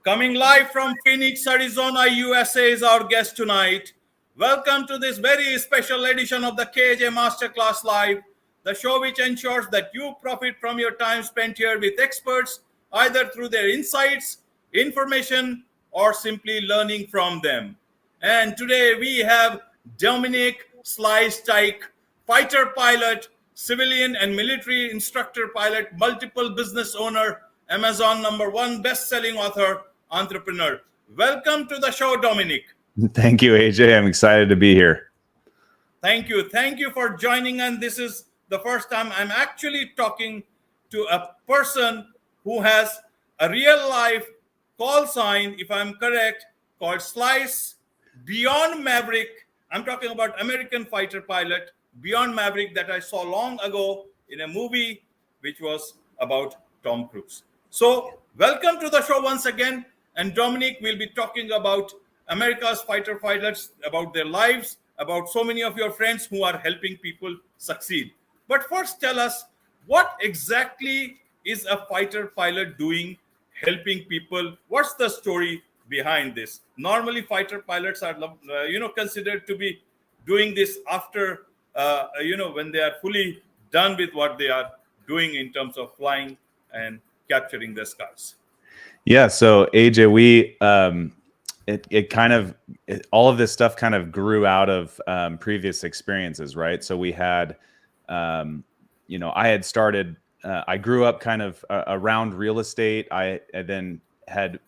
Coming live from Phoenix, Arizona, USA is our guest tonight. Welcome to this very special edition of the KJ Masterclass Live, the show which ensures that you profit from your time spent here with experts, either through their insights, information, or simply learning from them. And today we have Dominic Teich, fighter pilot, civilian and military instructor pilot, multiple business owner, Amazon #1 best-selling author, entrepreneur. Welcome to the show, Dominic. Thank you, AJ. I'm excited to be here. Thank you. Thank you for joining. And this is the first time I'm actually talking to a person who has a real life call sign, if I'm correct, called Slice Beyond Maverick. I'm talking about American fighter pilot Beyond Maverick that I saw long ago in a movie which was about Tom Cruise. So welcome to the show once again. And Dominic will be talking about America's fighter pilots, about their lives, about so many of your friends who are helping people succeed. But first, tell us, what exactly is a fighter pilot doing, helping people? What's the story behind this? Normally, fighter pilots are, considered to be doing this after, when they are fully done with what they are doing in terms of flying and capturing the skies. Yeah. So AJ, all of this stuff kind of grew out of previous experiences, right? So we had, I had started, I grew up kind of around real estate. I then had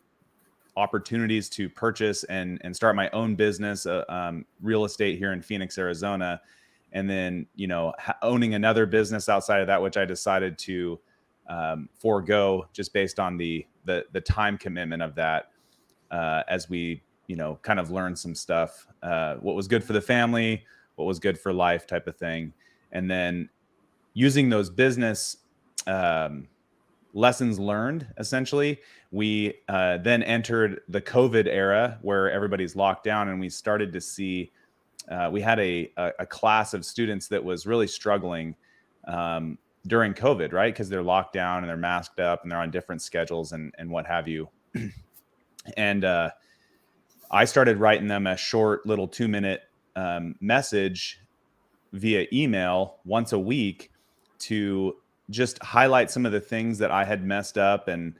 opportunities to purchase and start my own business, real estate here in Phoenix, Arizona. And then, owning another business outside of that, which I decided to forego just based on the time commitment of that, as we, kind of learned some stuff, what was good for the family, what was good for life type of thing. And then using those business lessons learned, essentially, we then entered the COVID era where everybody's locked down, and we started to see, we had a class of students that was really struggling during COVID, right? Because they're locked down and they're masked up and they're on different schedules and what have you. And I started writing them a short little 2-minute message via email once a week to just highlight some of the things that I had messed up and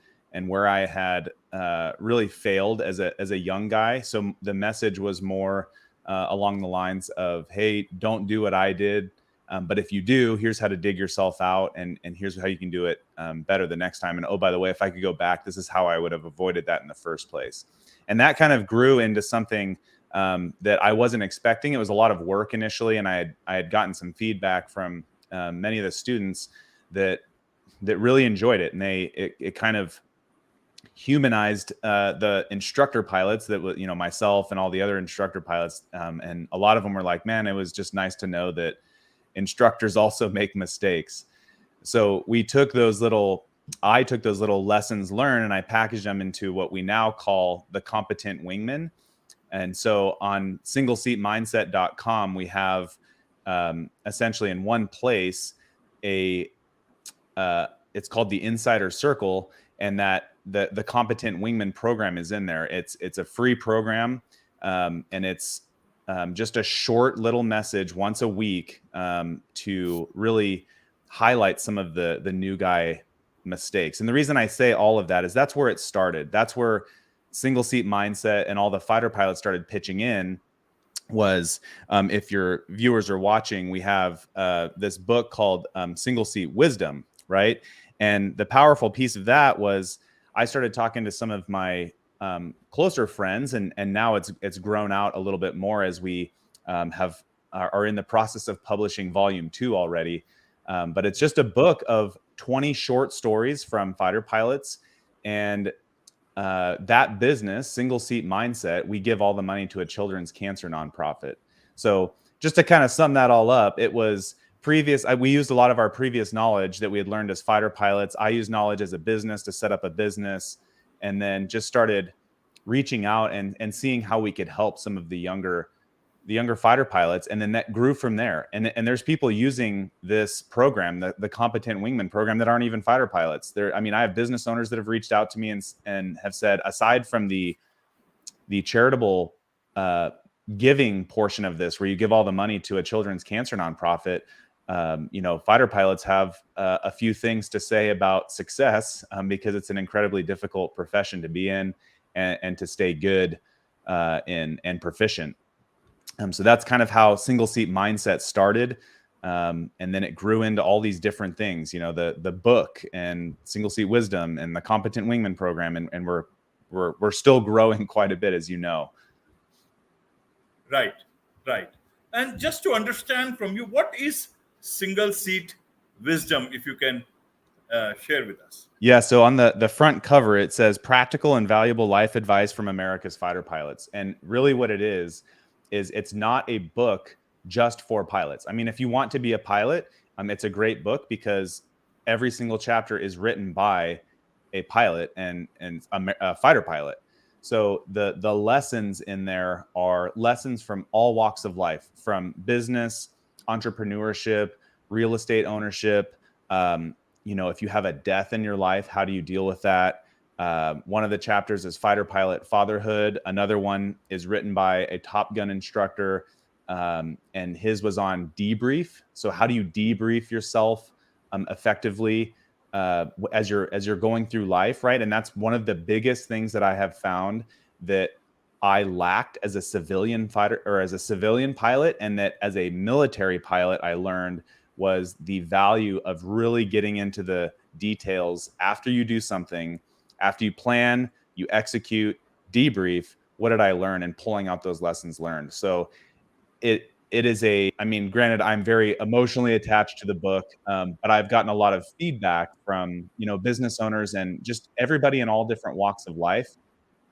where I had really failed as a young guy. So the message was more along the lines of, hey, don't do what I did. But if you do, here's how to dig yourself out, and here's how you can do it better the next time. And oh, by the way, if I could go back, this is how I would have avoided that in the first place. And that kind of grew into something that I wasn't expecting. It was a lot of work initially, and I had gotten some feedback from many of the students that really enjoyed it, and it kind of humanized the instructor pilots that was, myself and all the other instructor pilots, and a lot of them were like, man, it was just nice to know that instructors also make mistakes. So I took those little lessons learned and I packaged them into what we now call the competent wingman. And so on singleseatmindset.com, we have essentially in one place it's called the Insider Circle, and that the competent wingman program is in there. It's a free program, and it's just a short little message once a week to really highlight some of the new guy mistakes. And the reason I say all of that is that's where it started. That's where Single Seat Mindset and all the fighter pilots started pitching in. Was if your viewers are watching, we have this book called Single Seat Wisdom, right? And the powerful piece of that was I started talking to some of my closer friends, and now it's grown out a little bit more as we are in the process of publishing volume 2 already. But it's just a book of 20 short stories from fighter pilots, and that business, Single Seat Mindset, we give all the money to a children's cancer nonprofit. So just to kind of sum that all up, it was we used a lot of our previous knowledge that we had learned as fighter pilots. I used knowledge as a business to set up a business, and then just started reaching out and seeing how we could help some of the younger fighter pilots, and then that grew from there. And there's people using this program, the Competent Wingman program, that aren't even fighter pilots. I mean, I have business owners that have reached out to me and have said, aside from the charitable giving portion of this, where you give all the money to a children's cancer nonprofit, fighter pilots have a few things to say about success, because it's an incredibly difficult profession to be in and to stay good and proficient. So that's kind of how Single Seat Mindset started. And then it grew into all these different things, the book and Single Seat Wisdom and the Competent Wingman program. And we're still growing quite a bit, as you know. Right. And just to understand from you, what is Single Seat Wisdom, if you can share with us? Yeah, so on the front cover, it says practical and valuable life advice from America's fighter pilots. And really what it is it's not a book just for pilots. I mean, if you want to be a pilot, it's a great book because every single chapter is written by a pilot and a fighter pilot. So the lessons in there are lessons from all walks of life, from business, entrepreneurship, real estate ownership. If you have a death in your life, how do you deal with that? One of the chapters is fighter pilot fatherhood. Another one is written by a Top Gun instructor, and his was on debrief. So how do you debrief yourself effectively as you're going through life, right? And that's one of the biggest things that I have found that I lacked as a civilian fighter or as a civilian pilot, and that as a military pilot I learned, was the value of really getting into the details after you do something, after you plan, you execute, debrief. What did I learn? And pulling out those lessons learned. So it is granted, I'm very emotionally attached to the book, but I've gotten a lot of feedback from, business owners and just everybody in all different walks of life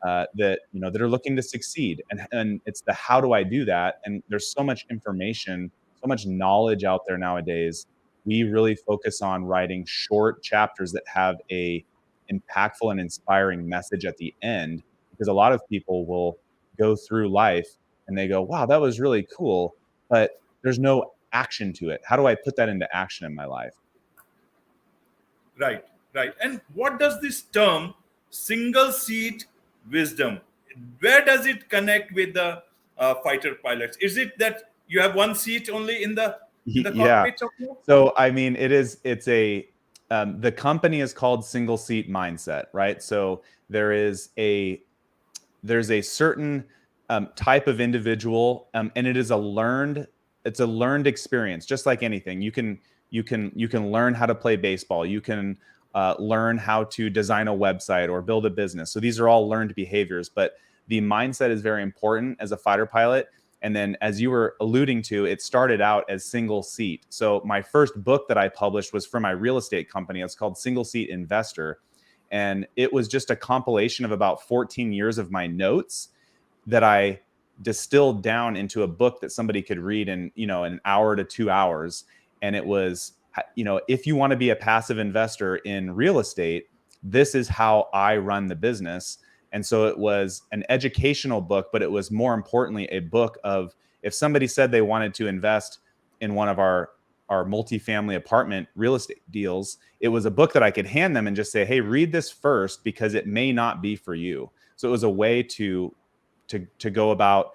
that are looking to succeed. And it's the, how do I do that? And there's so much information, so much knowledge out there nowadays. We really focus on writing short chapters that have a impactful and inspiring message at the end, because a lot of people will go through life and they go, wow, that was really cool, but there's no action to it. How do I put that into action in my life? Right. And what does this term single seat wisdom, where does it connect with the fighter pilots? Is it that you have one seat only in the Yeah. cockpit? So the company is called Single Seat Mindset, right? So there's a certain type of individual, and it's a learned experience, just like anything. You can learn how to play baseball. You can learn how to design a website or build a business. So these are all learned behaviors, but the mindset is very important as a fighter pilot. And then, as you were alluding to, it started out as Single Seat. So my first book that I published was for my real estate company. It's called Single Seat Investor. And it was just a compilation of about 14 years of my notes that I distilled down into a book that somebody could read in, an hour to 2 hours. And it was, if you want to be a passive investor in real estate, this is how I run the business. And so it was an educational book, but it was more importantly a book of, if somebody said they wanted to invest in one of our multifamily apartment real estate deals, it was a book that I could hand them and just say, hey, read this first, because it may not be for you. So it was a way to go about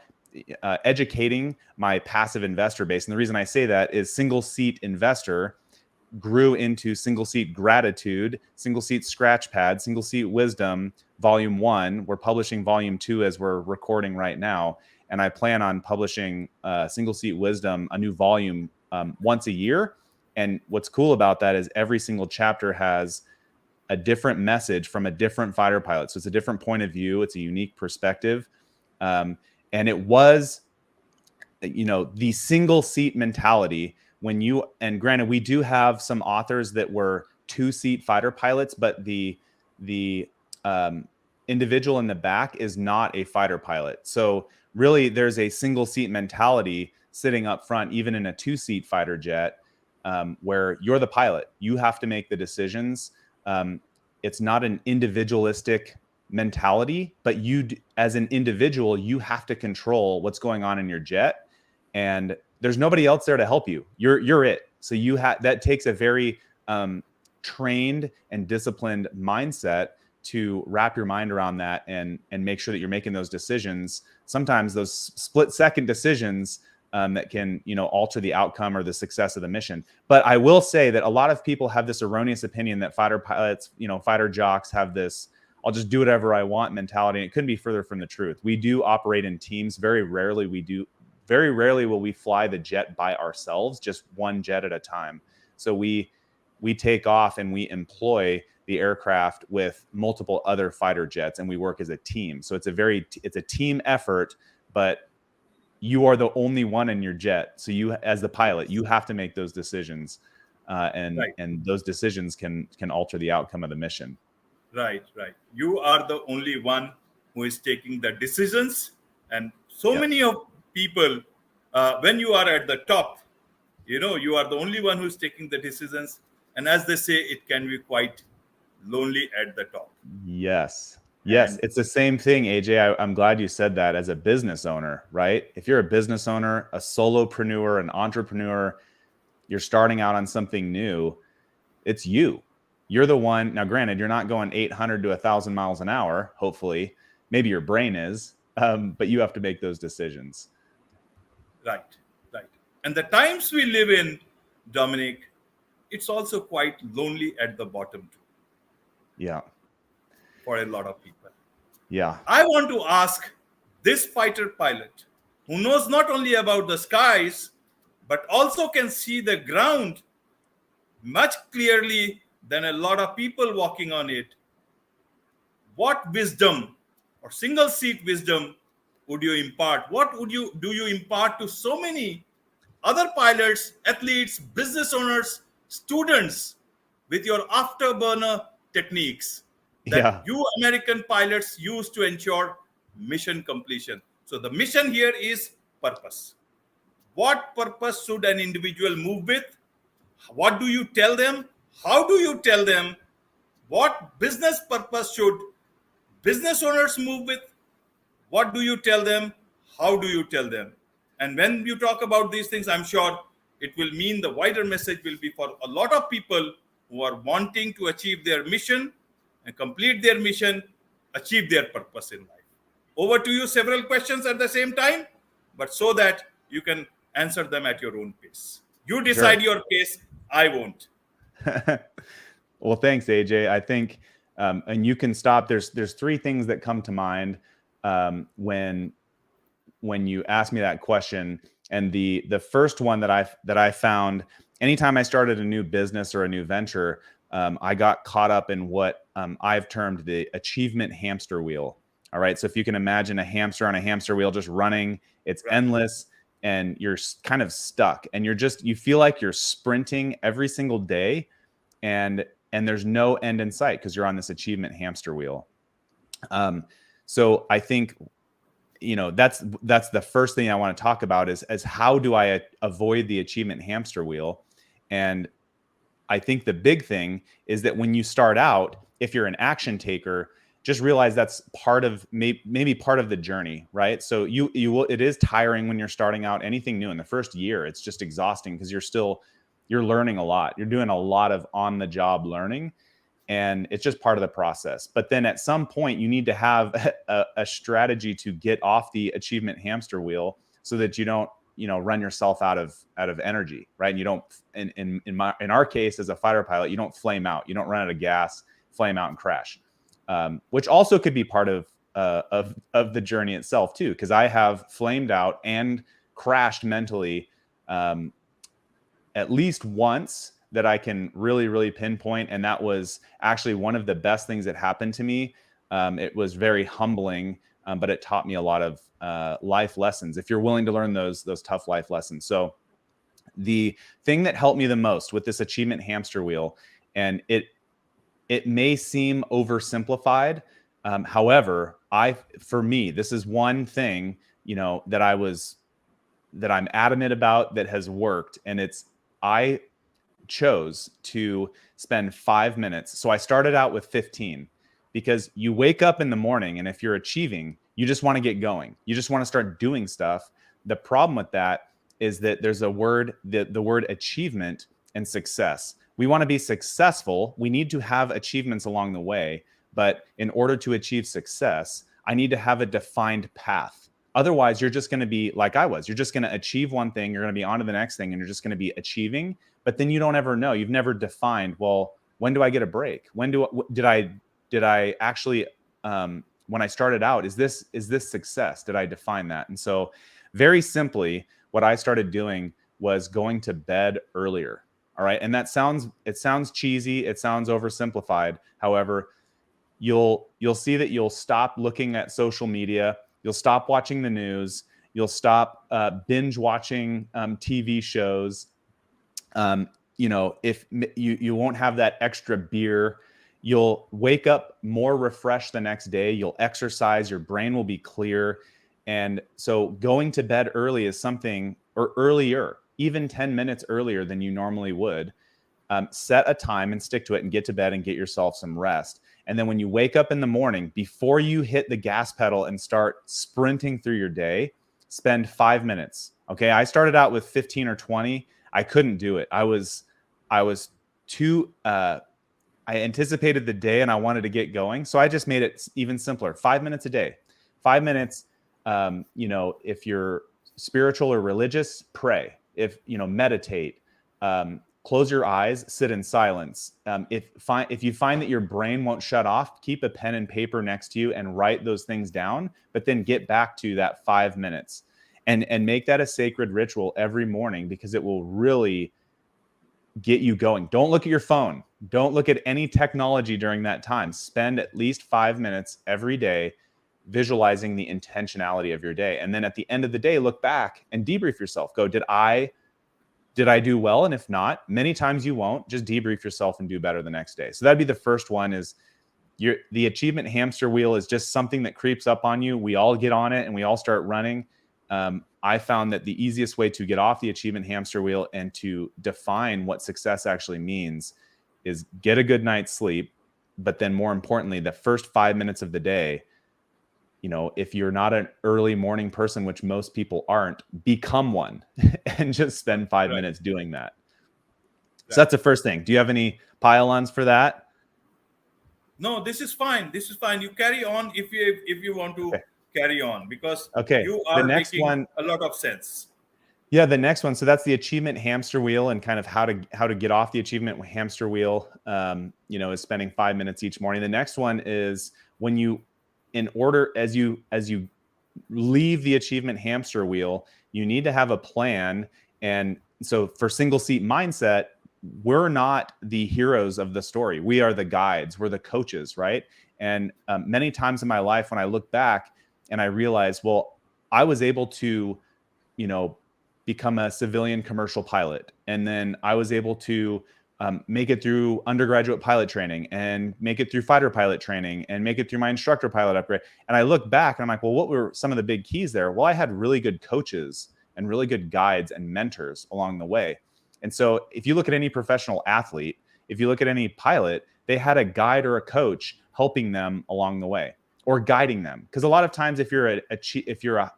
educating my passive investor base. And the reason I say that is Single Seat Investor grew into Single Seat Gratitude, Single Seat Scratchpad, Single Seat Wisdom, Volume 1. We're publishing Volume 2 as we're recording right now. And I plan on publishing Single Seat Wisdom, a new volume, once a year. And what's cool about that is every single chapter has a different message from a different fighter pilot. So it's a different point of view. It's a unique perspective. And it was, the single seat mentality and granted, we do have some authors that were 2-seat fighter pilots, but the individual in the back is not a fighter pilot. So really there's a single seat mentality sitting up front, even in a 2-seat fighter jet, where you're the pilot. You have to make the decisions. It's not an individualistic mentality, but as an individual, you have to control what's going on in your jet. and there's nobody else there to help you. You're it. So that takes a very trained and disciplined mindset to wrap your mind around that and make sure that you're making those decisions. Sometimes those split-second decisions that can, alter the outcome or the success of the mission. But I will say that a lot of people have this erroneous opinion that fighter pilots, fighter jocks have this "I'll just do whatever I want" mentality. And it couldn't be further from the truth. We do operate in teams. Very rarely will we fly the jet by ourselves, just one jet at a time. So we take off and we employ the aircraft with multiple other fighter jets, and we work as a team. So it's a team effort, but you are the only one in your jet. So you, as the pilot, you have to make those decisions, and those decisions can alter the outcome of the mission. Right. You are the only one who is taking the decisions, and so many of people, when you are at the top, you are the only one who is taking the decisions, and as they say, it can be quite lonely at the top. Yes, it's the same thing, AJ. I'm glad you said that. As a business owner, right? If you're a business owner, a solopreneur, an entrepreneur, you're starting out on something new, it's you're the one. Now granted, you're not going 800 to 1,000 miles an hour, hopefully. Maybe your brain is, but you have to make those decisions. Right. And the times we live in, Dominic, it's also quite lonely at the bottom too. Yeah. For a lot of people. Yeah. I want to ask this fighter pilot who knows not only about the skies, but also can see the ground much clearly than a lot of people walking on it. What wisdom or single seat wisdom would you impart? What do you impart to so many other pilots, athletes, business owners, students with your afterburner techniques that you American pilots use to ensure mission completion? So the mission here is purpose. What purpose should an individual move with? What do you tell them? How do you tell them? What business purpose should business owners move with? What do you tell them? How do you tell them? And when you talk about these things, I'm sure it will mean the wider message will be for a lot of people who are wanting to achieve their mission and complete their mission, achieve their purpose in life. Over to you, several questions at the same time, but so that you can answer them at your own pace. You decide your pace, I won't. Well, thanks, AJ. I think, and you can stop. There's three things that come to mind when you ask me that question. And the first one that I found, anytime I started a new business or a new venture, I got caught up in what I've termed the achievement hamster wheel. All right. So if you can imagine a hamster on a hamster wheel just running, it's endless, and you're kind of stuck, and you feel like you're sprinting every single day, and there's no end in sight because you're on this achievement hamster wheel. So I think, that's the first thing I want to talk about is how do I avoid the achievement hamster wheel? And I think the big thing is that when you start out, if you're an action taker, just realize that's part of maybe part of the journey, right? So it is tiring when you're starting out anything new in the first year. It's just exhausting because you're learning a lot. You're doing a lot of on the job learning, and it's just part of the process. But then at some point you need to have a strategy to get off the achievement hamster wheel so that you don't, run yourself out of energy, right? And you don't, in our case as a fighter pilot, you don't flame out. You don't run out of gas, flame out and crash. Which also could be part of the journey itself too, because I have flamed out and crashed mentally at least once that I can really, really pinpoint, and that was actually one of the best things that happened to me. It was very humbling, but it taught me a lot of life lessons. If you're willing to learn those tough life lessons, so the thing that helped me the most with this achievement hamster wheel, and it may seem oversimplified. However, for me, this is one thing, that I'm adamant about that has worked. And I chose to spend 5 minutes. So I started out with 15, because you wake up in the morning, and if you're achieving, you just want to get going. You just want to start doing stuff. The problem with that is that there's a word, the word achievement and success. We want to be successful. We need to have achievements along the way. But in order to achieve success, I need to have a defined path. Otherwise, you're just going to be like I was. You're just going to achieve one thing. You're going to be on to the next thing, and you're just going to be achieving. But then you don't ever know. You've never defined, well, when do I get a break? Did I actually, when I started out, is this success? Did I define that? And so very simply, what I started doing was going to bed earlier. All right. And it sounds cheesy. It sounds oversimplified. However, you'll see that you'll stop looking at social media. You'll stop watching the news. You'll stop binge watching TV shows. If you won't have that extra beer, you'll wake up more refreshed the next day. You'll exercise. Your brain will be clear. And so going to bed early is something, or earlier, even 10 minutes earlier than you normally would. Set a time and stick to it and get to bed and get yourself some rest. And then when you wake up in the morning, before you hit the gas pedal and start sprinting through your day, spend 5 minutes. Okay. I started out with 15 or 20. I couldn't do it. I was too, I anticipated the day and I wanted to get going. So I just made it even simpler. 5 minutes a day, 5 minutes. If you're spiritual or religious, pray. If, meditate, close your eyes, sit in silence. If you find that your brain won't shut off, keep a pen and paper next to you and write those things down, but then get back to that 5 minutes and make that a sacred ritual every morning, because it will really get you going. Don't look at your phone. Don't look at any technology during that time. Spend at least 5 minutes every day visualizing the intentionality of your day. And then at the end of the day, look back and debrief yourself. Go, did I do well? And if not, many times you won't. Just debrief yourself and do better the next day. So that'd be the first one. Is the achievement hamster wheel is just something that creeps up on you. We all get on it and we all start running. I found that the easiest way to get off the achievement hamster wheel and to define what success actually means is get a good night's sleep. But then more importantly, the first 5 minutes of the day, if you're not an early morning person, which most people aren't, become one and just spend 5 minutes doing that. So that's the first thing. Do you have any pile-ons for that? No, this is fine. This is fine. You carry on if you want to carry on, because you are making a lot of sense. Yeah, the next one. So that's the achievement hamster wheel, and kind of how to get off the achievement hamster wheel. Is spending 5 minutes each morning. The next one is when you, as you leave the achievement hamster wheel, you need to have a plan. And so for single seat mindset, we're not the heroes of the story. We are the guides. We're the coaches, right? And many times in my life, when I look back and I realize, well, I was able to, become a civilian commercial pilot. And then I was able to make it through undergraduate pilot training and make it through fighter pilot training and make it through my instructor pilot upgrade. And I look back and I'm like, well, what were some of the big keys there? Well, I had really good coaches and really good guides and mentors along the way. And so if you look at any professional athlete, if you look at any pilot, they had a guide or a coach helping them along the way or guiding them. Because a lot of times if you're a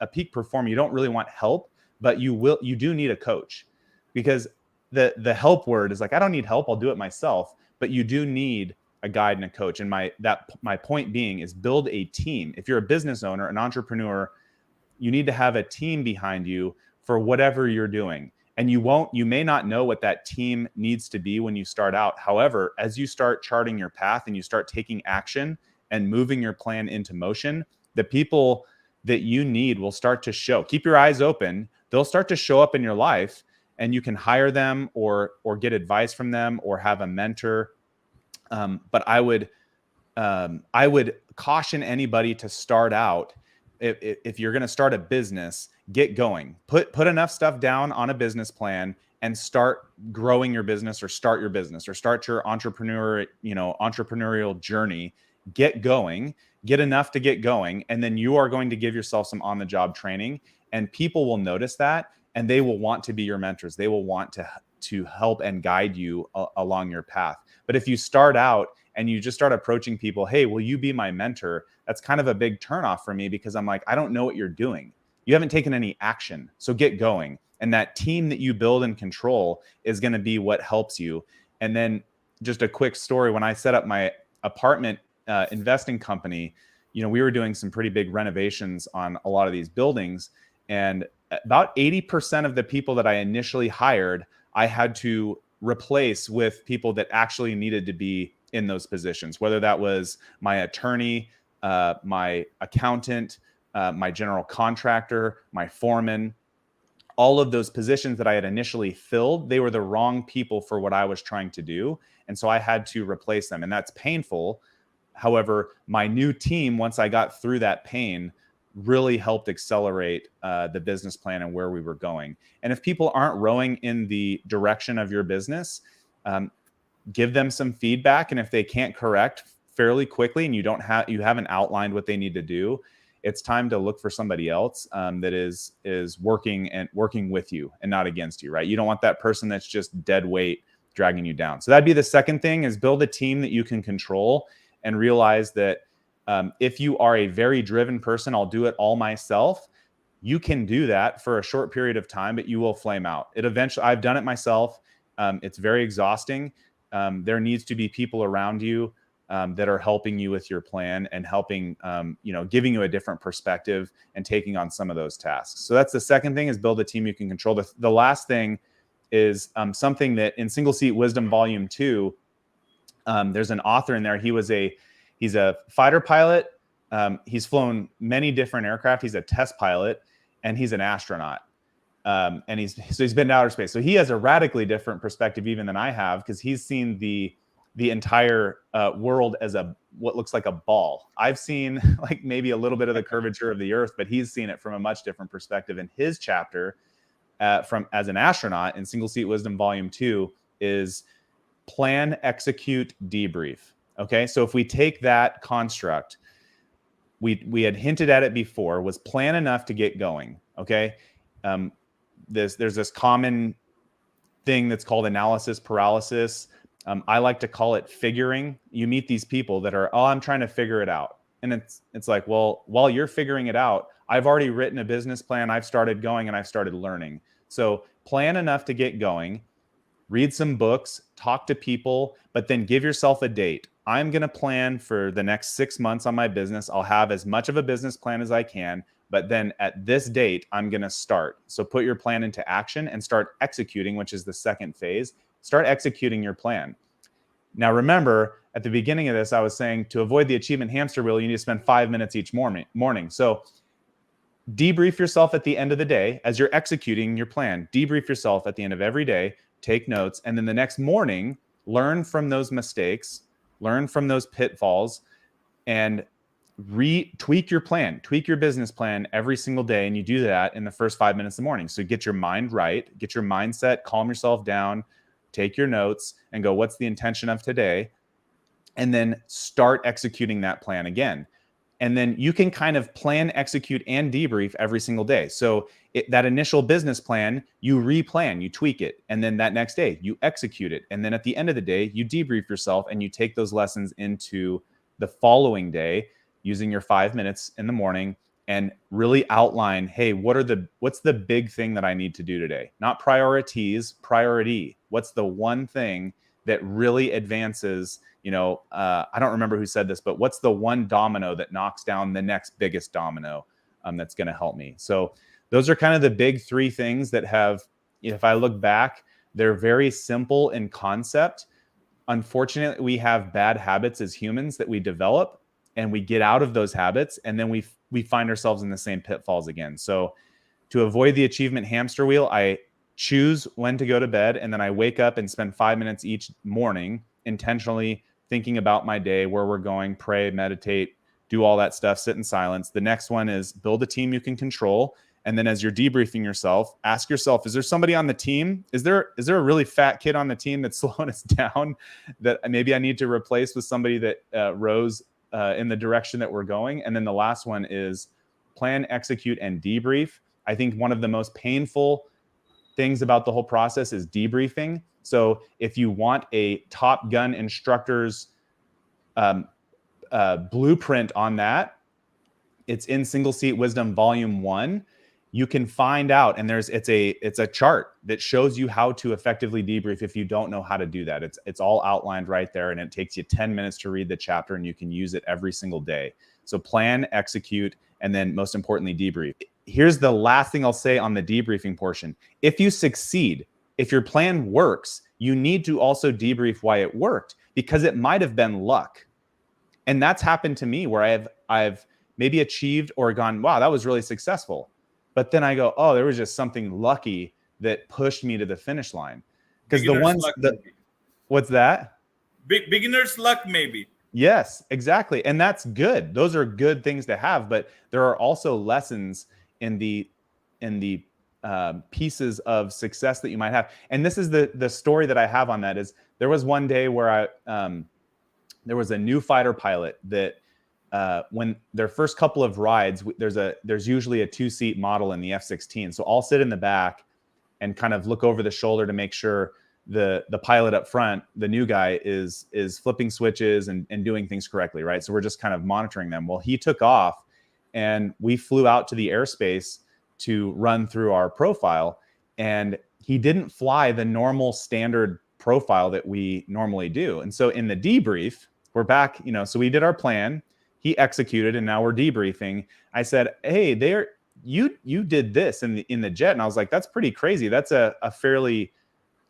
peak performer, you don't really want help, but you do need a coach, because the help word is like, I don't need help, I'll do it myself. But you do need a guide and a coach. And my point being is build a team. If you're a business owner, an entrepreneur, you need to have a team behind you for whatever you're doing. And you may not know what that team needs to be when you start out. However, as you start charting your path and you start taking action and moving your plan into motion, the people that you need will start to show. Keep your eyes open. They'll start to show up in your life, and you can hire them or get advice from them or have a mentor. But I would caution anybody to start out. If you're going to start a business, get going. Put enough stuff down on a business plan and start growing your business, or start your business, or start your entrepreneurial journey. Get going. Get enough to get going, and then you are going to give yourself some on-the-job training, and people will notice that, and they will want to be your mentors. They will want to help and guide you along your path. But if you start out and you just start approaching people, hey, will you be my mentor? That's kind of a big turnoff for me, because I'm like, I don't know what you're doing. You haven't taken any action. So get going. And that team that you build and control is going to be what helps you. And then just a quick story, when I set up my apartment investing company, we were doing some pretty big renovations on a lot of these buildings. And about 80% of the people that I initially hired, I had to replace with people that actually needed to be in those positions, whether that was my attorney, my accountant, my general contractor, my foreman. All of those positions that I had initially filled, they were the wrong people for what I was trying to do. And so I had to replace them. And that's painful. However, my new team, once I got through that pain, really helped accelerate the business plan and where we were going. And if people aren't rowing in the direction of your business, give them some feedback. And if they can't correct fairly quickly and you haven't outlined what they need to do, it's time to look for somebody else that is working with you and not against you, right? You don't want that person that's just dead weight dragging you down. So that'd be the second thing, is build a team that you can control and realize that if you are a very driven person, I'll do it all myself. You can do that for a short period of time, but you will flame out. I've done it myself. It's very exhausting. There needs to be people around you that are helping you with your plan and helping, giving you a different perspective and taking on some of those tasks. So that's the second thing, is build a team you can control. The last thing is something that in Single Seat Wisdom Volume 2, there's an author in there. He's a fighter pilot. He's flown many different aircraft. He's a test pilot, and he's an astronaut. And he's been to outer space. So he has a radically different perspective even than I have, because he's seen the entire world as what looks like a ball. I've seen like maybe a little bit of the curvature of the Earth, but he's seen it from a much different perspective. And his chapter as an astronaut in Single Seat Wisdom Volume 2 is plan, execute, debrief. Okay, so if we take that construct, we had hinted at it before, was plan enough to get going. Okay, there's this common thing that's called analysis paralysis. I like to call it figuring. You meet these people that are, I'm trying to figure it out. And it's like, well, while you're figuring it out, I've already written a business plan. I've started going and I've started learning. So plan enough to get going, read some books, talk to people, but then give yourself a date. I'm going to plan for the next 6 months on my business. I'll have as much of a business plan as I can, but then at this date, I'm going to start. So put your plan into action and start executing, which is the second phase. Start executing your plan. Now, remember, at the beginning of this, I was saying to avoid the achievement hamster wheel, you need to spend 5 minutes each morning. So debrief yourself at the end of the day as you're executing your plan. Debrief yourself at the end of every day, take notes, and then the next morning, learn from those mistakes, learn from those pitfalls, and tweak your plan, tweak your business plan every single day. And you do that in the first 5 minutes of the morning. So get your mind right, get your mindset, calm yourself down, take your notes and go, what's the intention of today? And then start executing that plan again. And then you can kind of plan, execute, and debrief every single day. So that initial business plan, you replan, you tweak it. And then that next day, you execute it. And then at the end of the day, you debrief yourself and you take those lessons into the following day using your 5 minutes in the morning and really outline, hey, what's the big thing that I need to do today? Not priorities, priority. What's the one thing that really advances, I don't remember who said this, but what's the one domino that knocks down the next biggest domino that's going to help me? So those are kind of the big three things that have, if I look back, they're very simple in concept. Unfortunately, we have bad habits as humans that we develop, and we get out of those habits, and then we find ourselves in the same pitfalls again. So to avoid the achievement hamster wheel, I choose when to go to bed, and then I wake up and spend 5 minutes each morning intentionally thinking about my day, where we're going, pray, meditate, do all that stuff, sit in silence. The next one is build a team you can control. And then as you're debriefing yourself, ask yourself, is there somebody on the team? Is there a really fat kid on the team that's slowing us down that maybe I need to replace with somebody that rows in the direction that we're going? And then the last one is plan, execute, and debrief. I think one of the most painful things about the whole process is debriefing. So if you want a Top Gun instructor's blueprint on that, it's in Single Seat Wisdom Volume 1. you can find out, and it's a chart that shows you how to effectively debrief if you don't know how to do that. It's all outlined right there, and it takes you 10 minutes to read the chapter, and you can use it every single day. So plan, execute, and then most importantly, debrief. Here's the last thing I'll say on the debriefing portion. If you succeed, if your plan works, you need to also debrief why it worked, because it might have been luck. And that's happened to me where I've maybe achieved or gone, wow, that was really successful. But then I go, oh, there was just something lucky that pushed me to the finish line. Because the ones that, what's that? Beginner's luck, maybe. Yes, exactly. And that's good. Those are good things to have, but there are also lessons in the pieces of success that you might have. And this is the story that I have on that is there was one day where there was a new fighter pilot that when their first couple of rides, there's usually a 2-seat model in the F-16. So I'll sit in the back and kind of look over the shoulder to make sure the pilot up front, the new guy, is flipping switches and doing things correctly, right? So we're just kind of monitoring them. Well, he took off and we flew out to the airspace to run through our profile, and he didn't fly the normal standard profile that we normally do. And so in the debrief, we're back, so we did our plan, he executed, and now we're debriefing. I said, hey, you did this in the jet. And I was like, that's pretty crazy. That's a fairly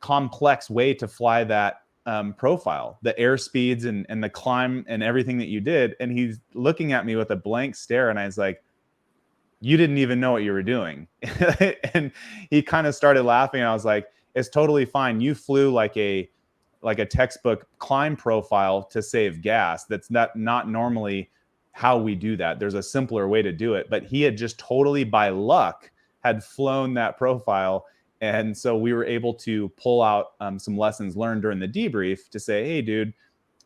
complex way to fly that profile, the air speeds and the climb and everything that you did. And he's looking at me with a blank stare. And I was like, you didn't even know what you were doing. And he kind of started laughing. I was like, it's totally fine. You flew like a textbook climb profile to save gas. That's not normally how we do that. There's a simpler way to do it. But he had just totally by luck had flown that profile. And so we were able to pull out some lessons learned during the debrief to say, hey, dude,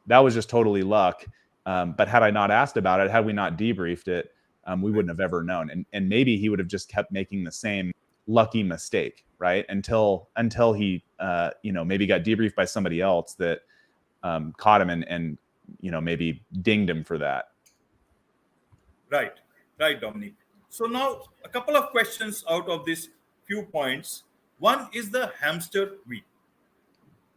that was just totally luck. But had I not asked about it, had we not debriefed it, we wouldn't have ever known. And maybe he would have just kept making the same lucky mistake, right? Until he, maybe got debriefed by somebody else that caught him and maybe dinged him for that. Right, Dominic. So now a couple of questions out of these few points. One is the hamster wheel.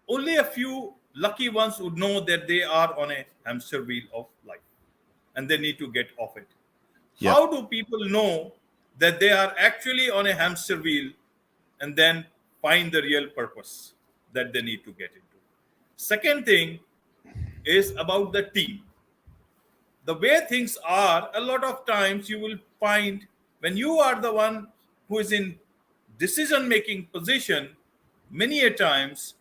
Only a few lucky ones would know that they are on a hamster wheel of life and they need to get off it. Yep. How do people know that they are actually on a hamster wheel and then find the real purpose that they need to get into? Second thing is about the team. The way things are, a lot of times you will find when you are the one who is in decision-making position, many a times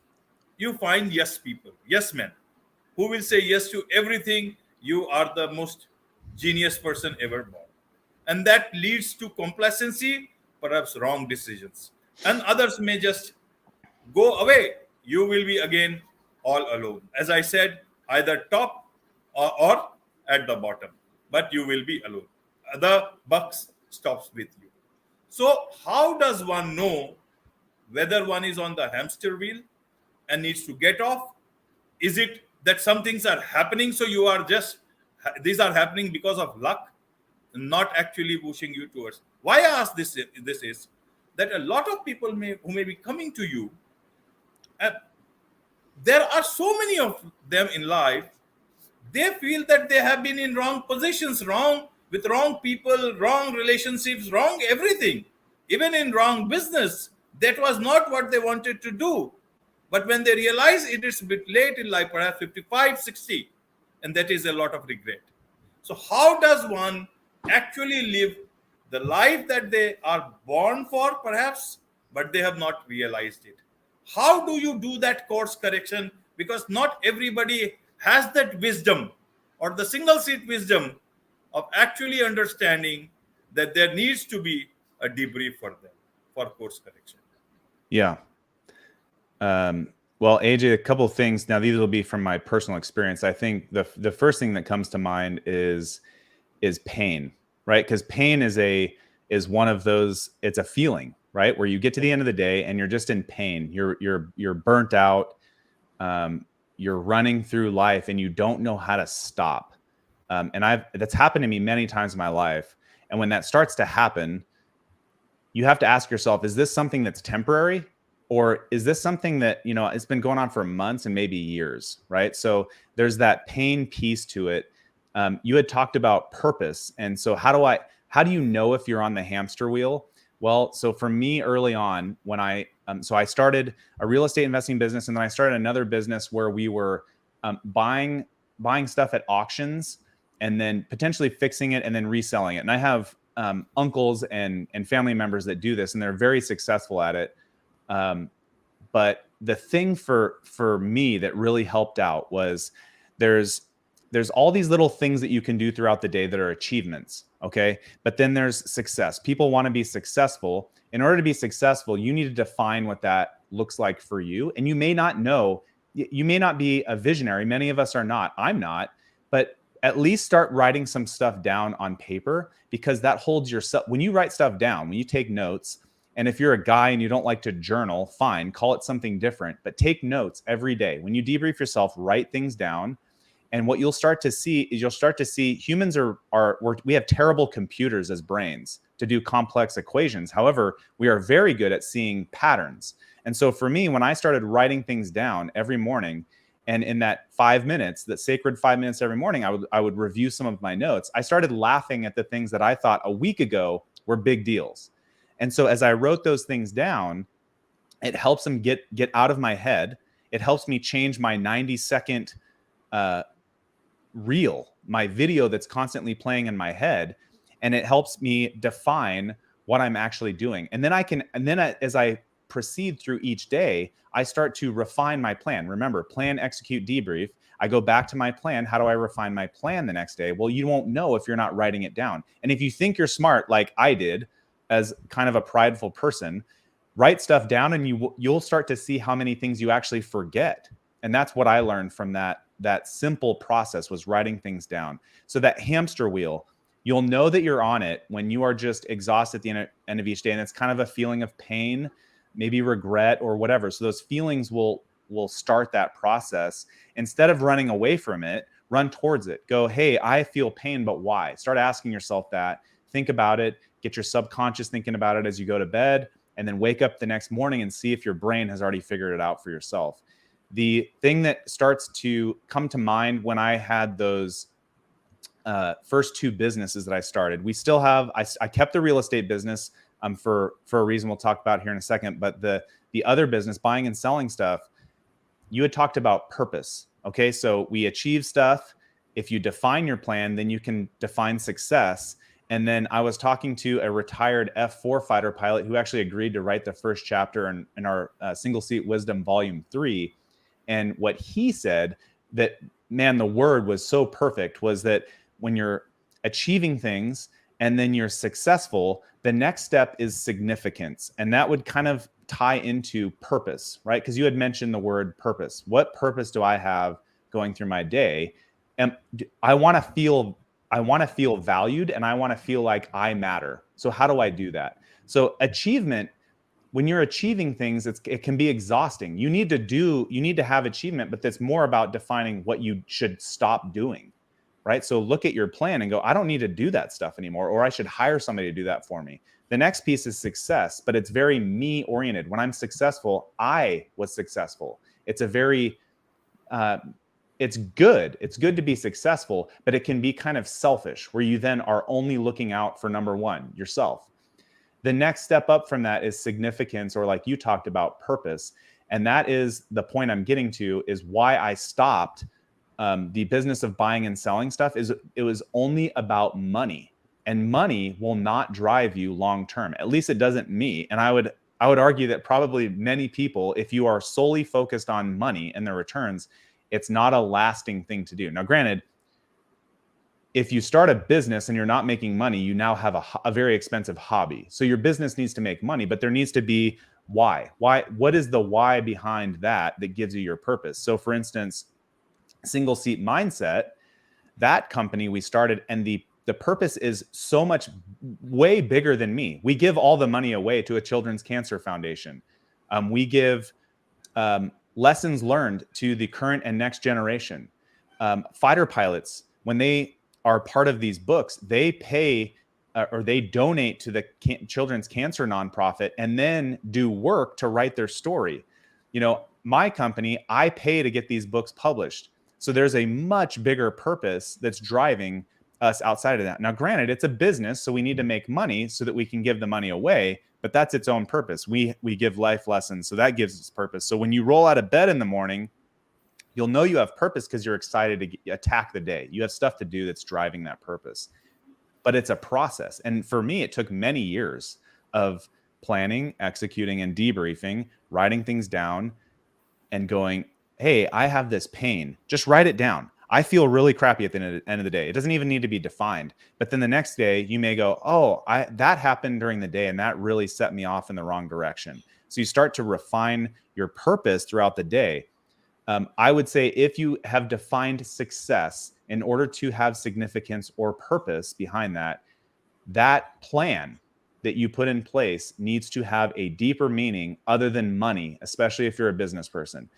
you find yes people, yes men, who will say yes to everything. You are the most genius person ever born. And that leads to complacency, perhaps wrong decisions. And others may just go away. You will be again all alone. As I said, either top or at the bottom, but you will be alone. The buck stops with you. So how does one know whether one is on the hamster wheel and needs to get off? Is it that some things are happening, so you are these are happening because of luck, not actually pushing you towards? Why I ask this is that a lot of people who may be coming to you, there are so many of them in life, they feel that they have been in wrong positions, with wrong people, wrong relationships, wrong everything, even in wrong business. That was not what they wanted to do. But when they realize it is a bit late in life, perhaps 55, 60, and that is a lot of regret. So how does one actually live the life that they are born for, perhaps, but they have not realized it? How do you do that course correction? Because not everybody has that wisdom or the single seat wisdom of actually understanding that there needs to be a debrief for them for course correction. Yeah. Well, AJ, a couple of things. Now, these will be from my personal experience. I think the first thing that comes to mind is pain, right? Because pain is one of those. It's a feeling, right, where you get to the end of the day and you're just in pain. You're burnt out. You're running through life and you don't know how to stop. And that's happened to me many times in my life. And when that starts to happen, you have to ask yourself, is this something that's temporary? Or is this something that, it's been going on for months and maybe years, right? So there's that pain piece to it. You had talked about purpose. And so how do you know if you're on the hamster wheel? Well, so for me early on, when I started a real estate investing business, and then I started another business where we were buying stuff at auctions and then potentially fixing it and then reselling it. And I have uncles and family members that do this, and they're very successful at it. But the thing for me that really helped out was there's all these little things that you can do throughout the day that are achievements. Okay. But then there's success. People want to be successful. In order to be successful, you need to define what that looks like for you. And you may not know, you may not be a visionary. Many of us are not. I'm not. But at least start writing some stuff down on paper, because that holds yourself. When you write stuff down, when you take notes, and if you're a guy and you don't like to journal, fine, call it something different, but take notes every day. When you debrief yourself, write things down. And what you'll start to see is humans we have terrible computers as brains to do complex equations. However, we are very good at seeing patterns. And so for me, when I started writing things down every morning, and in that 5 minutes, that sacred 5 minutes every morning, I would review some of my notes. I started laughing at the things that I thought a week ago were big deals. And so as I wrote those things down, it helps them get out of my head. It helps me change my 90-second reel, my video that's constantly playing in my head. And it helps me define what I'm actually doing. And then as I proceed through each day, I start to refine my plan. Remember, plan, execute, debrief. I go back to my plan. How do I refine my plan the next day? Well, you won't know if you're not writing it down. And if you think you're smart, like I did, as kind of a prideful person, write stuff down, and you'll start to see how many things you actually forget. And that's what I learned from that simple process, was writing things down. So that hamster wheel, you'll know that you're on it when you are just exhausted at the end of each day. And it's kind of a feeling of pain, maybe regret or whatever. So those feelings will start that process. Instead of running away from it, run towards it. Go, hey, I feel pain, but why? Start asking yourself that. Think about it. Get your subconscious thinking about it as you go to bed, and then wake up the next morning and see if your brain has already figured it out for yourself. The thing that starts to come to mind when I had those first two businesses that I started, we still have, I kept the real estate business for a reason we'll talk about here in a second. But the other business, buying and selling stuff, you had talked about purpose. Okay. So we achieve stuff. If you define your plan, then you can define success. And then I was talking to a retired F4 fighter pilot who actually agreed to write the first chapter in our Single Seat Wisdom Volume 3. And what he said, that, man, the word was so perfect, was that when you're achieving things and then you're successful, the next step is significance. And that would kind of tie into purpose, right? Because you had mentioned the word purpose. What purpose do I have going through my day? And I want to feel valued, and I want to feel like I matter. So how do I do that? So achievement, when you're achieving things, it can be exhausting. You need to have achievement, but that's more about defining what you should stop doing, right? So look at your plan and go, I don't need to do that stuff anymore, or I should hire somebody to do that for me. The next piece is success, but it's very me oriented. When I'm successful, I was successful. It's a very, it's good. It's good to be successful, but it can be kind of selfish, where you then are only looking out for number one, yourself. The next step up from that is significance, or like you talked about, purpose. And that is the point I'm getting to, is why I stopped the business of buying and selling stuff. Is it was only about money, and money will not drive you long term. At least it doesn't me. And I would argue that probably many people, if you are solely focused on money and the returns, it's not a lasting thing to do. Now, granted, if you start a business and you're not making money, you now have a very expensive hobby. So your business needs to make money, but there needs to be why. What is the why behind that gives you your purpose? So for instance, Single Seat Mindset, that company we started, and the purpose is so much way bigger than me. We give all the money away to a children's cancer foundation. We give lessons learned to the current and next generation. Fighter pilots, when they are part of these books, they pay or they donate to the children's cancer nonprofit and then do work to write their story. My company, I pay to get these books published. So there's a much bigger purpose that's driving us outside of that. Now, granted, it's a business, so we need to make money so that we can give the money away, but that's its own purpose. We give life lessons, so that gives us purpose. So when you roll out of bed in the morning, you'll know you have purpose because you're excited to attack the day. You have stuff to do that's driving that purpose. But it's a process. And for me, it took many years of planning, executing, and debriefing, writing things down and going, hey, I have this pain. Just write it down. I feel really crappy at the end of the day. It doesn't even need to be defined. But then the next day you may go, oh, that happened during the day and that really set me off in the wrong direction. So you start to refine your purpose throughout the day. I would say if you have defined success in order to have significance or purpose behind that plan that you put in place needs to have a deeper meaning other than money, especially if you're a business person.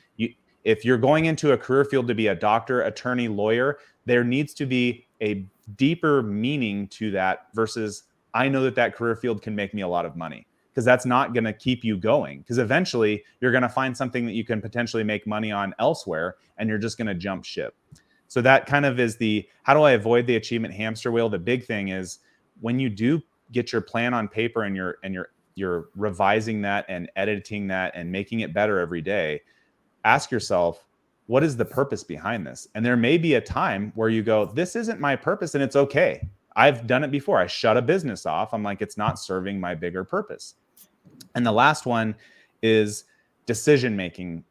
If you're going into a career field to be a doctor, attorney, lawyer, there needs to be a deeper meaning to that versus I know that career field can make me a lot of money. Because that's not going to keep you going. Because eventually you're going to find something that you can potentially make money on elsewhere, and you're just going to jump ship. So that kind of is how do I avoid the achievement hamster wheel? The big thing is when you do get your plan on paper and you're revising that and editing that and making it better every day, ask yourself, what is the purpose behind this? And there may be a time where you go, this isn't my purpose, and it's okay. I've done it before. I shut a business off. I'm like, it's not serving my bigger purpose. And the last one is decision making.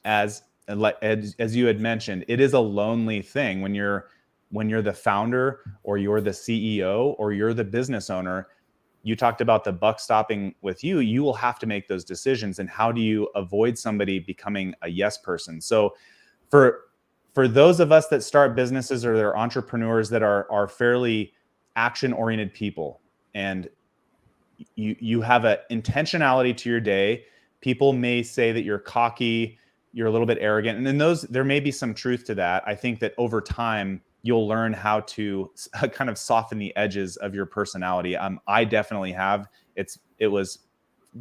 As you had mentioned, it is a lonely thing when you're the founder or you're the CEO or you're the business owner. You talked about the buck stopping with you. You will have to make those decisions. And how do you avoid somebody becoming a yes person? So for those of us that start businesses or they're entrepreneurs that are fairly action oriented people, and you have an intentionality to your day. People may say that you're cocky, you're a little bit arrogant. And then there may be some truth to that. I think that over time, you'll learn how to kind of soften the edges of your personality. I definitely have. It was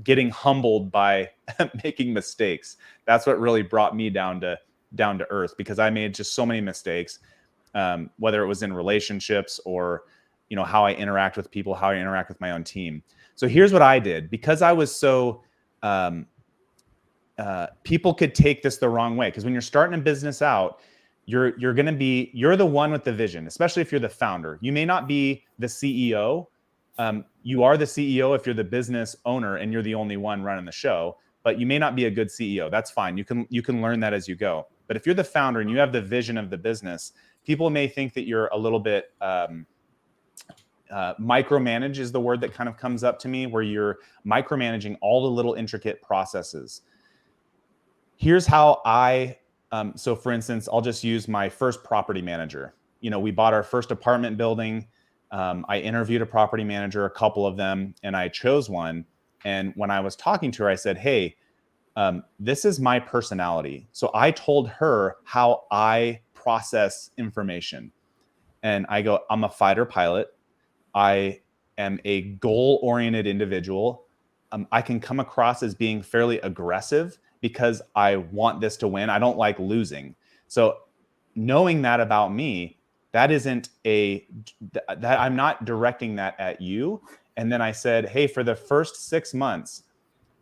getting humbled by making mistakes. That's what really brought me down to earth, because I made just so many mistakes, whether it was in relationships or how I interact with people, how I interact with my own team. So here's what I did. Because I was so, people could take this the wrong way. Because when you're starting a business out, you're the one with the vision, especially if you're the founder. You may not be the CEO. You are the CEO if you're the business owner and you're the only one running the show, but you may not be a good CEO. That's fine. You can learn that as you go. But if you're the founder and you have the vision of the business, people may think that you're a little bit, micromanage is the word that kind of comes up to me, where you're micromanaging all the little intricate processes. Here's how so for instance, I'll just use my first property manager. We bought our first apartment building. I interviewed a property manager, a couple of them, and I chose one. And when I was talking to her, I said, hey, this is my personality. So I told her how I process information. And I go, I'm a fighter pilot. I am a goal-oriented individual. I can come across as being fairly aggressive because I want this to win. I don't like losing. So knowing that about me, that I'm not directing that at you. And then I said, hey, for the first 6 months,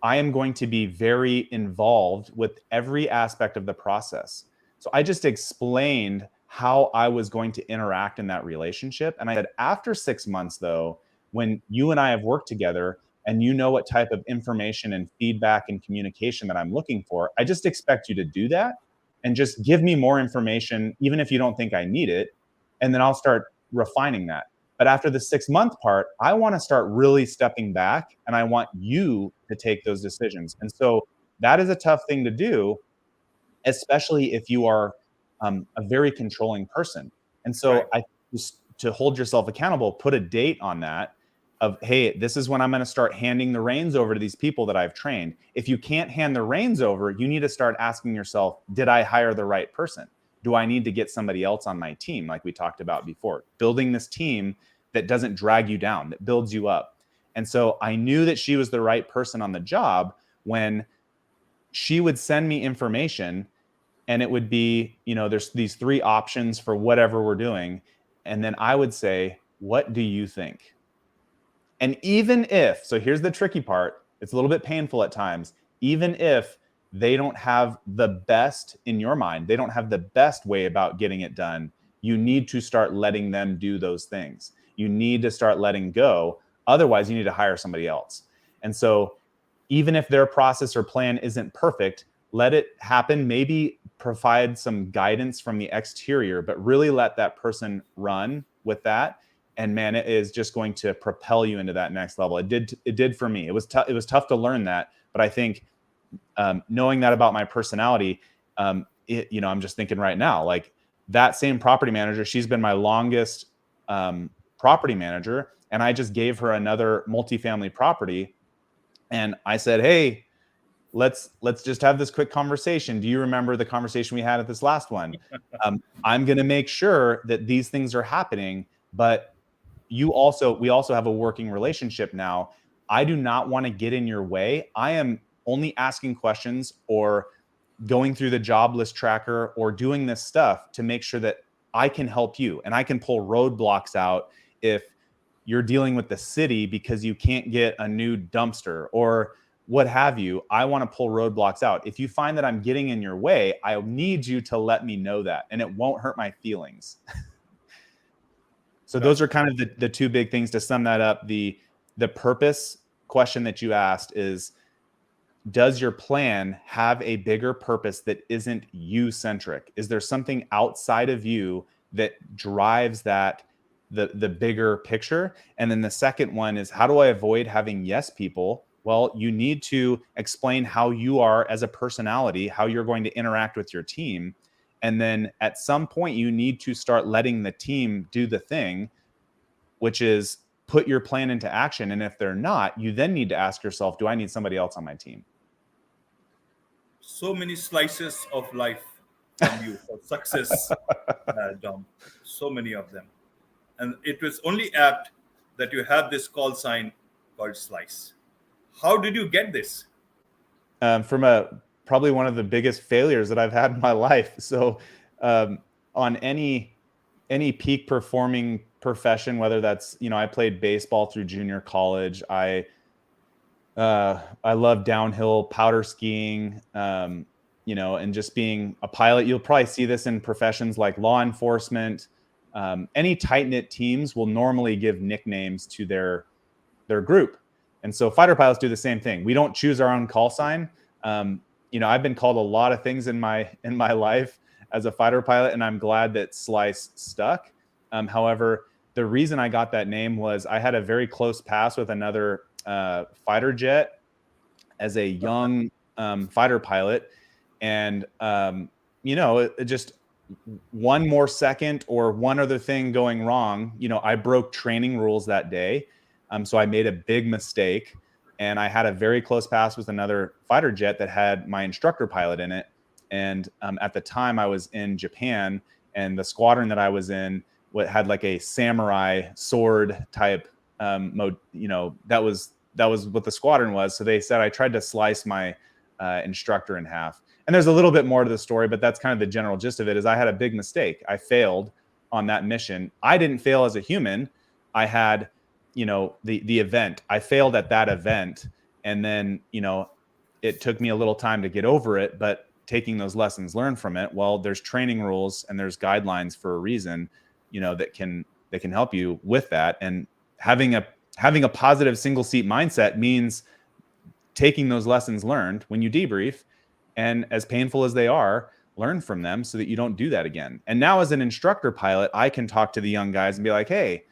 I am going to be very involved with every aspect of the process. So I just explained how I was going to interact in that relationship. And I said, after 6 months, though, when you and I have worked together and you know what type of information and feedback and communication that I'm looking for, I just expect you to do that and just give me more information, even if you don't think I need it. And then I'll start refining that. But after the 6 month part, I want to start really stepping back and I want you to take those decisions. And so that is a tough thing to do, especially if you are a very controlling person. And so Right. I just, to hold yourself accountable, put a date on that of, hey, this is when I'm going to start handing the reins over to these people that I've trained. If you can't hand the reins over, you need to start asking yourself, did I hire the right person? Do I need to get somebody else on my team? Like we talked about before, building this team that doesn't drag you down, that builds you up. And so I knew that she was the right person on the job when she would send me information and it would be, there's these 3 options for whatever we're doing. And then I would say, what do you think? And even if, so here's the tricky part, it's a little bit painful at times, even if they don't have the best in your mind, they don't have the best way about getting it done, you need to start letting them do those things. You need to start letting go. Otherwise, you need to hire somebody else. And so even if their process or plan isn't perfect, let it happen. Maybe provide some guidance from the exterior, but really let that person run with that. And man, it is just going to propel you into that next level. It did for me. It was tough to learn that, but I think knowing that about my personality, I'm just thinking right now, like that same property manager, she's been my longest property manager, and I just gave her another multifamily property, and I said, hey, let's just have this quick conversation. Do you remember the conversation we had at this last one? I'm going to make sure that these things are happening, but we also have a working relationship now. I do not want to get in your way. I am only asking questions or going through the job list tracker or doing this stuff to make sure that I can help you, and I can pull roadblocks out if you're dealing with the city because you can't get a new dumpster or what have you. I want to pull roadblocks out. If you find that I'm getting in your way, I need you to let me know that, and it won't hurt my feelings. So those are kind of the 2 big things to sum that up. The purpose question that you asked is, does your plan have a bigger purpose that isn't you centric? Is there something outside of you that drives that, the bigger picture? And then the second one is, how do I avoid having yes people? Well, you need to explain how you are as a personality, how you're going to interact with your team. And then at some point, you need to start letting the team do the thing, which is put your plan into action. And if they're not, you then need to ask yourself, do I need somebody else on my team? So many slices of life from you for success, Dom. So many of them. And it was only apt that you have this call sign called Slice. How did you get this? From probably one of the biggest failures that I've had in my life. So on any peak performing profession, whether that's, I played baseball through junior college. I love downhill powder skiing, and just being a pilot. You'll probably see this in professions like law enforcement. Any tight-knit teams will normally give nicknames to their group. And so fighter pilots do the same thing. We don't choose our own call sign. I've been called a lot of things in my life as a fighter pilot, and I'm glad that Slice stuck. However, the reason I got that name was I had a very close pass with another fighter jet as a young fighter pilot. And, it just one more second or one other thing going wrong, I broke training rules that day. So I made a big mistake, and I had a very close pass with another fighter jet that had my instructor pilot in it. And at the time I was in Japan, and the squadron that I was in had like a samurai sword type mode. That was what the squadron was. So they said I tried to slice my instructor in half. And there's a little bit more to the story, but that's kind of the general gist of it. Is I had a big mistake. I failed on that mission. I didn't fail as a human. I had, the event. I failed at that event, and then it took me a little time to get over it. But taking those lessons learned from it, well, there's training rules and there's guidelines for a reason, that can help you with that. And having a positive single seat mindset means taking those lessons learned when you debrief, and as painful as they are, learn from them so that you don't do that again. And now as an instructor pilot, I can talk to the young guys and be like, hey,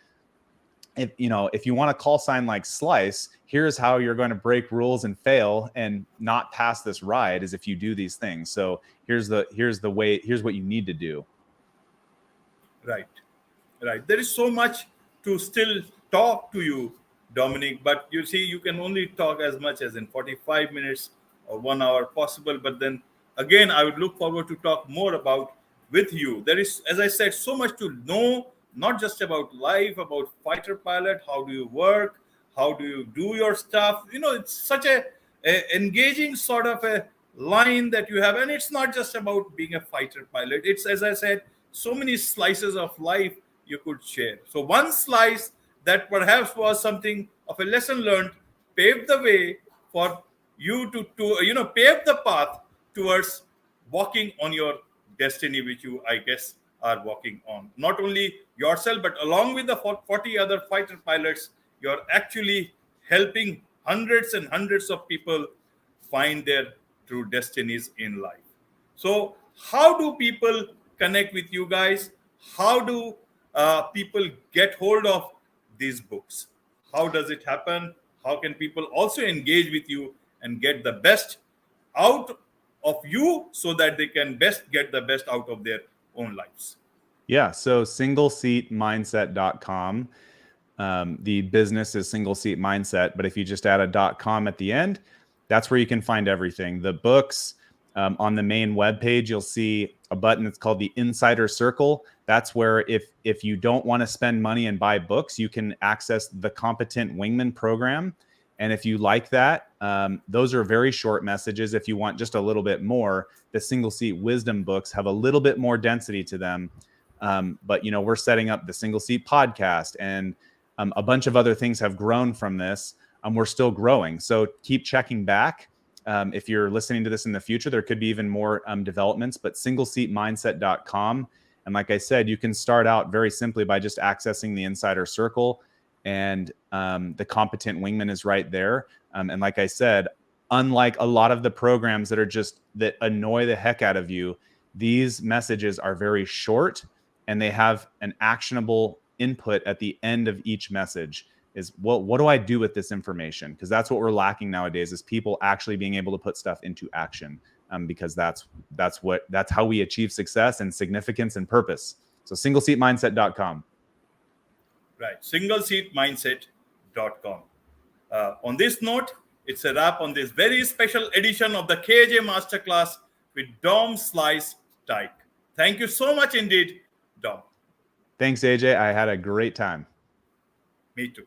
if you want a call sign like Slice, here's how you're going to break rules and fail and not pass this ride, is if you do these things. So here's the way, here's what you need to do. Right. There is so much to still talk to you, Dominic, but you see, you can only talk as much as in 45 minutes or 1 hour possible. But then again, I would look forward to talk more about with you. There is, as I said, so much to know not just about life, about fighter pilot. How do you work? How do you do your stuff? It's such a engaging sort of a line that you have. And it's not just about being a fighter pilot. It's, as I said, so many slices of life you could share. So one slice that perhaps was something of a lesson learned paved the way for you to pave the path towards walking on your destiny, which you, I guess, are walking on. Not only yourself, but along with the 40 other fighter pilots, you're actually helping hundreds and hundreds of people find their true destinies in life. So how do people connect with you guys? How do people get hold of these books? How does it happen? How can people also engage with you and get the best out of you so that they can best get the best out of their own lives? Yeah. So singleseatmindset.com. The business is Single Seat Mindset, but if you just add a .com at the end, that's where you can find everything. The books, on the main webpage, you'll see a button that's called the Insider Circle. That's where if you don't want to spend money and buy books, you can access the Competent Wingman program. And if you like that, those are very short messages. If you want just a little bit more, the Single Seat Wisdom books have a little bit more density to them. But we're setting up the Single Seat podcast, and a bunch of other things have grown from this. We're still growing. So keep checking back. If you're listening to this in the future, there could be even more developments, but singleseatmindset.com. And like I said, you can start out very simply by just accessing the Insider Circle, and the Competent Wingman is right there. And like I said, unlike a lot of the programs that annoy the heck out of you, these messages are very short and they have an actionable input at the end of each message. Is, well, what do I do with this information? Because that's what we're lacking nowadays, is people actually being able to put stuff into action. Because that's how we achieve success and significance and purpose. So singleseatmindset.com. Right, singleseatmindset.com. On this note, it's a wrap on this very special edition of the KJ Masterclass with Dom Slice Teich. Thank you so much indeed, Dom. Thanks, AJ. I had a great time. Me too.